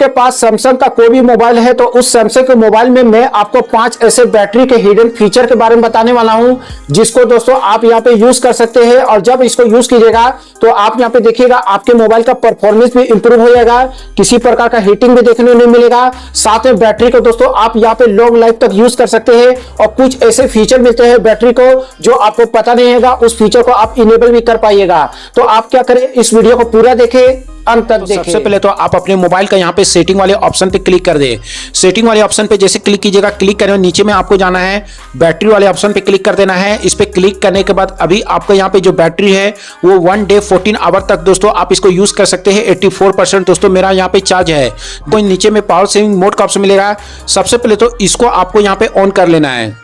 आपके पास सैमसंग का कोई भी मोबाइल है तो उस सैमसंग के मोबाइल में मैं आपको 5 ऐसे बैटरी के हिडन फीचर के बारे में बताने वाला हूं, जिसको दोस्तों आप यहां पे यूज कर सकते हैं। और जब इसको यूज कीजिएगा तो आप यहां पे देखिएगा आपके मोबाइल का परफॉर्मेंस भी इंप्रूव हो जाएगा, किसी प्रकार का हीटिंग भी देखने नहीं मिलेगा। साथ में बैटरी को दोस्तों आप यहां पे लॉन्ग लाइफ तक यूज कर सकते हैं और कुछ ऐसे फीचर मिलते हैं बैटरी को जो आपको पता नहीं होगा, उस फीचर को आप इनेबल भी कर पाइएगा। तो आप क्या करें, इस वीडियो को पूरा देखें, अंत तक देखें। सबसे पहले तो आप अपने मोबाइल का यहाँ पे सेटिंग वाले ऑप्शन पे क्लिक कर दे। सेटिंग वाले ऑप्शन पे जैसे क्लिक कीजिएगा, क्लिक करने नीचे में आपको जाना है बैटरी वाले ऑप्शन पे क्लिक कर देना है। इस पे क्लिक करने के बाद अभी आपको यहाँ पे जो बैटरी है वो 1 डे 14 आवर तक दोस्तों आप इसको यूज कर सकते हैं। 84% दोस्तों मेरा यहाँ पे चार्ज है। तो नीचे में पावर सेविंग मोड का ऑप्शन मिलेगा। सबसे पहले तो इसको आपको यहाँ पे ऑन कर लेना है।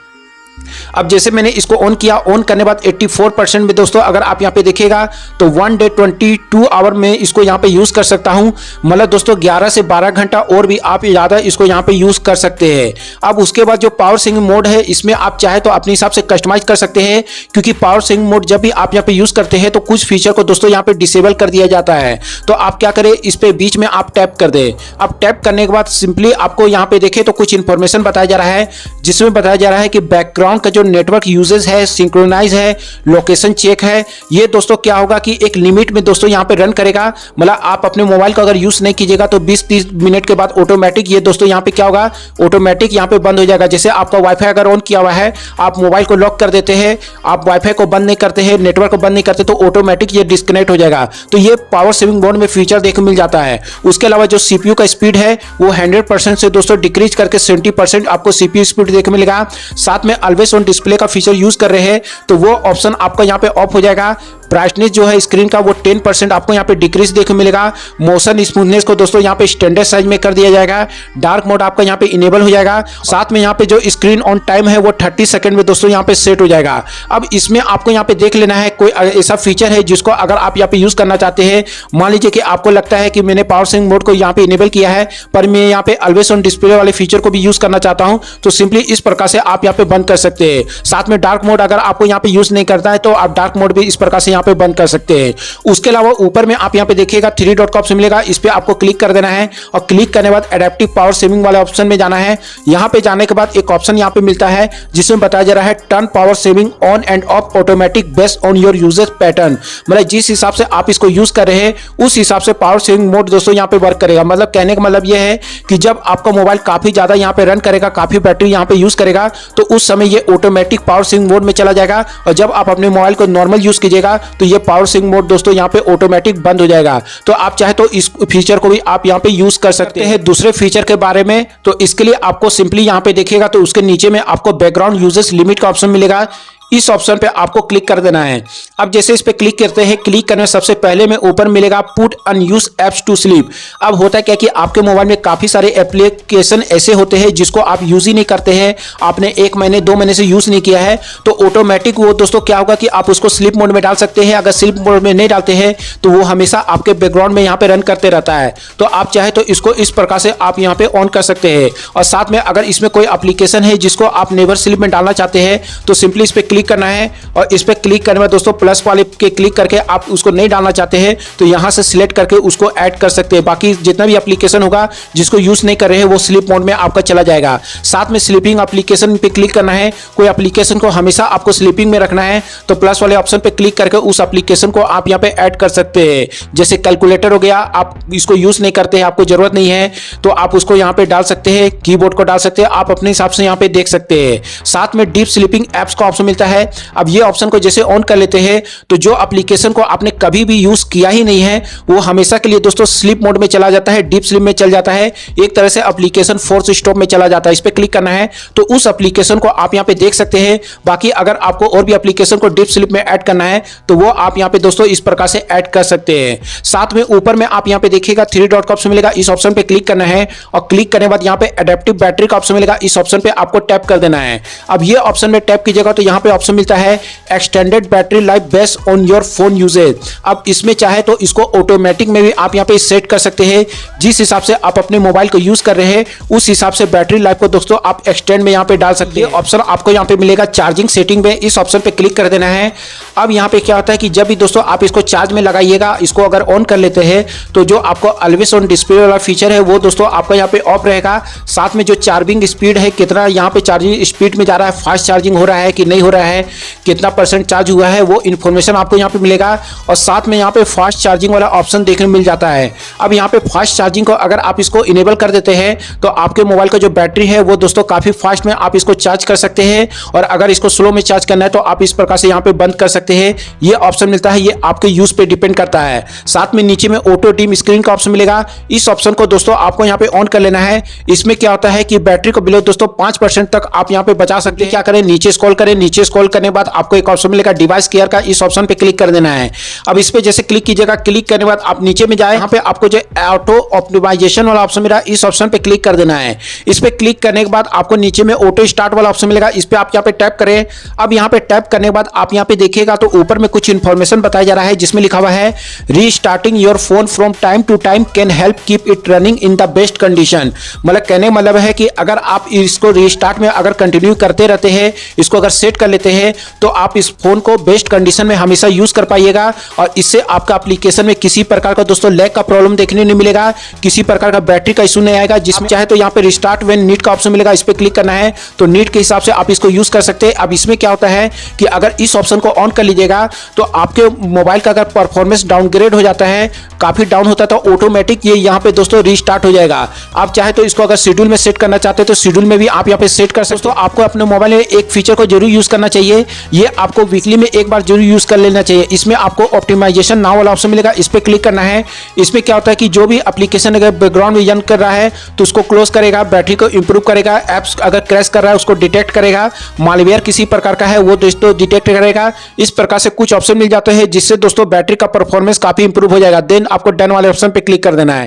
अब जैसे मैंने इसको ऑन किया, ऑन करने बाद 84% में दोस्तों अगर आप यहाँ पे देखिएगा तो 1 डे 22 आवर में इसको यहाँ पे यूज कर सकता हूँ। मतलब दोस्तों 11 से 12 घंटा और भी आप ज़्यादा इसको यहाँ पे यूज कर सकते हैं। अब उसके बाद जो पावर सेविंग मोड है इसमें आप चाहे तो अपने हिसाब से कस्टमाइज कर सकते हैं, क्योंकि पावर सेविंग मोड जब भी आप यहाँ पे यूज करते हैं तो कुछ फीचर को दोस्तों यहाँ पे डिसेबल कर दिया जाता है। तो आप क्या करें, इस पे बीच में आप टैप कर दें। अब टैप करने के बाद सिंपली आपको यहाँ पे देखें तो कुछ इंफॉर्मेशन बताया जा रहा है, जिसमें बताया जा रहा है कि बैकग्राउंड का जो नेटवर्क यूजेज है, सिंक्रोनाइज है, लोकेशन चेक है। ये दोस्तों क्या होगा कि एक लिमिट में दोस्तों यहाँ पे रन करेगा। मतलब आप अपने मोबाइल को अगर यूज नहीं कीजिएगा तो 20-30 मिनट के बाद ऑटोमेटिक ये दोस्तों यहाँ पे क्या होगा, ऑटोमेटिक यहाँ पे बंद हो जाएगा। जैसे आपका वाईफाई अगर ऑन किया हुआ है, आप मोबाइल को लॉक कर देते हैं, आप वाईफाई को बंद नहीं करते हैं, नेटवर्क को बंद नहीं करते, तो ऑटोमेटिक ये डिस्कनेक्ट हो जाएगा। तो ये पावर सेविंग मोड में फीचर देखने मिल जाता है। उसके अलावा जो सीपीयू का स्पीड है वो 100% से दोस्तों डिक्रीज करके 70% आपको सीपीयू स्पीड देखने मिलेगा। साथ में ऑलवेज ऑन डिस्प्ले का फीचर यूज कर रहे हैं तो वो ऑप्शन आपका यहाँ पे ऑफ हो जाएगा। ब्राइटनेस जो है स्क्रीन का वो 10% आपको यहाँ पे डिक्रीज देखने मिलेगा। मोशन स्मूथनेस को दोस्तों यहाँ पे स्टैंडर्ड साइज में कर दिया जाएगा। डार्क मोड आपका यहाँ पे इनेबल हो जाएगा। साथ में यहाँ पे जो स्क्रीन ऑन टाइम है वो 30 सेकंड में दोस्तों यहाँ पे सेट हो जाएगा। अब इसमें आपको यहाँ पे देख लेना है कोई ऐसा फीचर है जिसको अगर आप यहाँ पे यूज करना चाहते हैं। मान लीजिए कि आपको लगता है कि मैंने पावर सेविंग मोड को यहाँ पे इनेबल किया है पर मैं यहाँ पे ऑलवेज ऑन डिस्प्ले वाले फीचर को भी यूज करना चाहता हूँ, तो सिंपली इस प्रकार से आप यहाँ पे बंद कर सकते हैं। साथ में डार्क मोड अगर आपको यहाँ पे यूज नहीं करता है तो आप डार्क मोड भी इस प्रकार से यहाँ पे बंद कर सकते हैं। उसके अलावा ऊपर में आप यहाँ पे देखिएगा 3 डॉट का ऑप्शन मिलेगा, इस पे आपको क्लिक कर देना है और क्लिक करने के बाद एडेप्टिव पावर सेविंग वाले ऑप्शन में जाना है। यहाँ पे जाने के बाद एक ऑप्शन यहाँ पे मिलता है जिसमें बताया जा रहा है turn power saving on and off automatic based on your usage pattern. मतलब जिस हिसाब से आप इसको यूज कर रहे हैं उस हिसाब से पावर सेविंग मोड दोस्तों यहाँ पे वर्क करेगा। मतलब कहने का मतलब यह है कि जब आपका मोबाइल काफी ज्यादा यहाँ पे रन करेगा, काफी बैटरी यहाँ पे यूज करेगा, तो उस समय ये ऑटोमेटिक पावर सेविंग मोड में चला जाएगा। और जब आप अपने मोबाइल को नॉर्मल यूज कीजिएगा तो ये पावर सेविंग मोड दोस्तों यहाँ पे ऑटोमेटिक बंद हो जाएगा। तो आप चाहे तो इस फीचर को भी आप यहाँ पे यूज कर सकते हैं। दूसरे फीचर के बारे में तो इसके लिए आपको सिंपली यहाँ पे देखिएगा तो उसके नीचे में आपको बैकग्राउंड यूजेस लिमिट का ऑप्शन मिलेगा। इस ऑप्शन पे आपको क्लिक कर देना है। अब जैसे इस पे क्लिक करते हैं, क्लिक करने सबसे पहले में ऊपर मिलेगा put unused apps to sleep. अब होता है क्या कि आपके मोबाइल में काफी सारे एप्लीकेशन ऐसे होते हैं जिसको आप यूज ही नहीं करते हैं, आपने 1 महीने 2 महीने से यूज नहीं किया है, तो ऑटोमेटिक वो दोस्तों क्या होगा कि आप उसको स्लीप मोड में डाल सकते हैं। अगर स्लीप मोड में नहीं डालते हैं तो वो हमेशा आपके बैकग्राउंड में यहाँ पे रन करते रहता है। तो आप चाहे तो इसको इस प्रकार से आप यहाँ पे ऑन कर सकते हैं। और साथ में अगर इसमें कोई एप्लीकेशन है जिसको आप नेवर स्लीप में डालना चाहते हैं तो सिंपली इस पे क्लिक करना है और इस पे क्लिक करने में दोस्तों प्लस वाले के क्लिक करके आप उसको नहीं डालना चाहते हैं तो यहां से सिलेक्ट करके उसको ऐड कर सकते हैं। बाकी जितना भी एप्लीकेशन होगा जिसको यूज नहीं कर रहे हैं वो स्लीप मोड में आपका चला जाएगा। साथ में स्लीपिंग एप्लीकेशन पे क्लिक करना है। कोई एप्लीकेशन को हमेशा आपको स्लीपिंग में रखना है तो प्लस वाले ऑप्शन पे क्लिक करके उस एप्लीकेशन को आप यहाँ पे ऐड कर सकते हैं। जैसे कैलकुलेटर हो गया, आप इसको यूज नहीं करते हैं, आपको जरूरत नहीं है, तो आप उसको यहाँ पे डाल सकते हैं, कीबोर्ड को डाल सकते हैं, आप अपने हिसाब से यहाँ पे देख सकते हैं। साथ में डीप स्लीपिंग एप्स का ऑप्शन मिलता है। अब ये ऑप्शन को जैसे ऑन कर लेते हैं तो जो एप्लीकेशन को आपने कभी भी यूज किया ही नहीं है वो हमेशा के लिए दोस्तों स्लीप मोड में चला जाता है, डीप स्लीप में चल जाता है। एक तरह से एप्लीकेशन फोर्स स्टॉप में चला जाता है। इस पे क्लिक करना है तो उस एप्लीकेशन को आप यहाँ पे देख सकते हैं। बाकी अगर आपको और भी एप्लीकेशन को डीप स्लीप में ऐड करना है तो वो आप यहाँ पे दोस्तों इस प्रकार से ऐड कर सकते हैं। साथ में ऊपर में आप यहाँ पे देखिएगा 3 डॉट का ऑप्शन मिलेगा, इस ऑप्शन पे क्लिक करना है और क्लिक करने के बाद यहाँ पे एडेप्टिव बैटरी का ऑप्शन मिलेगा, इस ऑप्शन पे आपको टैप कर देना है। अब ये ऑप्शन में टैप कीजिएगा तो यहाँ पे ऑप्शन मिलता है extended battery life based on your phone usage. अब इसमें चाहे तो इसको ऑटोमेटिक में भी आप यहाँ पे सेट कर सकते हैं। जिस हिसाब से आप अपने मोबाइल को यूज कर रहे हैं उस हिसाब से बैटरी लाइफ को दोस्तों आप एक्सटेंड में यहाँ पे डाल सकते हैं। ऑप्शन आपको यहाँ पे मिलेगा चार्जिंग सेटिंग में, इस ऑप्शन पे क्लिक कर देना है। अब यहाँ पे क्या होता है कि जब भी दोस्तों आप इसको चार्ज में लगाइएगा, इसको अगर ऑन कर लेते हैं तो जो आपको ऑलवेज ऑन डिस्प्ले वाला फीचर है वो दोस्तों आपका यहाँ पे ऑफ रहेगा। साथ में जो चार्जिंग स्पीड है, कितना यहाँ पे चार्जिंग स्पीड में जा रहा है, फास्ट चार्जिंग हो रहा है कि नहीं हो रहा है, कितना परसेंट चार्ज हुआ है, वो इन्फॉर्मेशन आपको यहाँ पे मिलेगा। और साथ में यहाँ पे फास्ट चार्जिंग वाला ऑप्शन देखने मिल जाता है। अब यहाँ पे फास्ट चार्जिंग को अगर आप इसको इनेबल कर देते हैं तो आपके मोबाइल का जो बैटरी है वो दोस्तों काफी फास्ट में आप इसको चार्ज कर सकते हैं। और अगर इसको स्लो में चार्ज करना है तो आप इस प्रकार से यहाँ पे बंद कर सकते हैं। ये ऑप्शन मिलता है, ये आपके यूज पे डिपेंड करता है। साथ में नीचे में ऑटो डिम स्क्रीन का ऑप्शन मिलेगा, इस ऑप्शन को दोस्तों आपको यहाँ पे ऑन कर लेना है। इसमें क्या होता है कि बैटरी को बिलो दोस्तों 5% तक आप यहाँ पे बचा सकते हैं। क्या करें, नीचे स्क्रॉल करें, नीचे स्क्रॉल करने के बाद आपको एक ऑप्शन मिलेगा डिवाइस केयर का, इस ऑप्शन पे क्लिक कर देना है। अब इस पे जैसे क्लिक कीजिएगा, क्लिक करने के बाद आप नीचे में जाए, यहाँ पे आपको जो ऑटो ऑप्टिमाइजेशन वाला ऑप्शन मिला, इस ऑप्शन पे क्लिक कर देना है। इस पे क्लिक करने के बाद आपको नीचे में ऑटो स्टार्ट वाला ऑप्शन मिलेगा, इस पे आप यहाँ पे टैप करें। अब यहाँ पे टैप करने के बाद आप यहाँ पे देखिएगा तो ऊपर में कुछ इंफॉर्मेशन बताया जा रहा है जिसमें लिखा हुआ है restarting your phone from time to time can help keep it running in the best condition. मतलब कहने मतलब है कि अगर आप इसको रीस्टार्ट में अगर कंटिन्यू करते रहते हैं, इसको अगर सेट कर लेते हैं तो आप इस फोन को बेस्ट कंडीशन में हमेशा यूज कर पाइएगा। और इससे आपका एप्लीकेशन में किसी प्रकार का दोस्तों लैग का प्रॉब्लम देखने नहीं मिलेगा, किसी प्रकार का बैटरी का इशू नहीं आएगा। जिसमें चाहे तो यहाँ पे रिस्टार्ट व्हेन नीड का ऑप्शन मिलेगा, इस पे क्लिक करना है तो नीड के हिसाब से आप इसको यूज कर सकते हैं। अब इसमें क्या होता है कि अगर इस ऑप्शन को ऑन कर लीजिएगा तो आपके मोबाइल का अगर परफॉर्मेंस डाउनग्रेड हो जाता है, काफी डाउन होता है, तो ऑटोमेटिक ये यहाँ पे दोस्तों रीस्टार्ट हो जाएगा। आप चाहे तो इसको अगर शेड्यूल में सेट करना चाहते हैं तो शेड्यूल में भी आप यहाँ पे सेट कर सकते हो। आपको अपने मोबाइल में एक फीचर को जरूर यूज करना चाहिए, ये आपको वीकली में एक बार जरूर यूज कर लेना चाहिए। इसमें आपको ऑप्टिमाइजेशन नाउ वाला ऑप्शन मिलेगा, इस पे क्लिक करना है। इसमें क्या होता है कि जो भी एप्लीकेशन अगर बैकग्राउंड में रन कर रहा है तो उसको क्लोज करेगा, बैटरी को इंप्रूव करेगा, एप्स अगर क्रैश कर रहा है उसको डिटेक्ट करेगा, मालवेयर किसी प्रकार का है वो दोस्तों डिटेक्ट करेगा। इस प्रकार से कुछ ऑप्शन मिल जाते हैं जिससे दोस्तों बैटरी का परफॉर्मेंस काफी इंप्रूव हो जाएगा। देन आपको डन वाले ऑप्शन पे क्लिक कर देना है।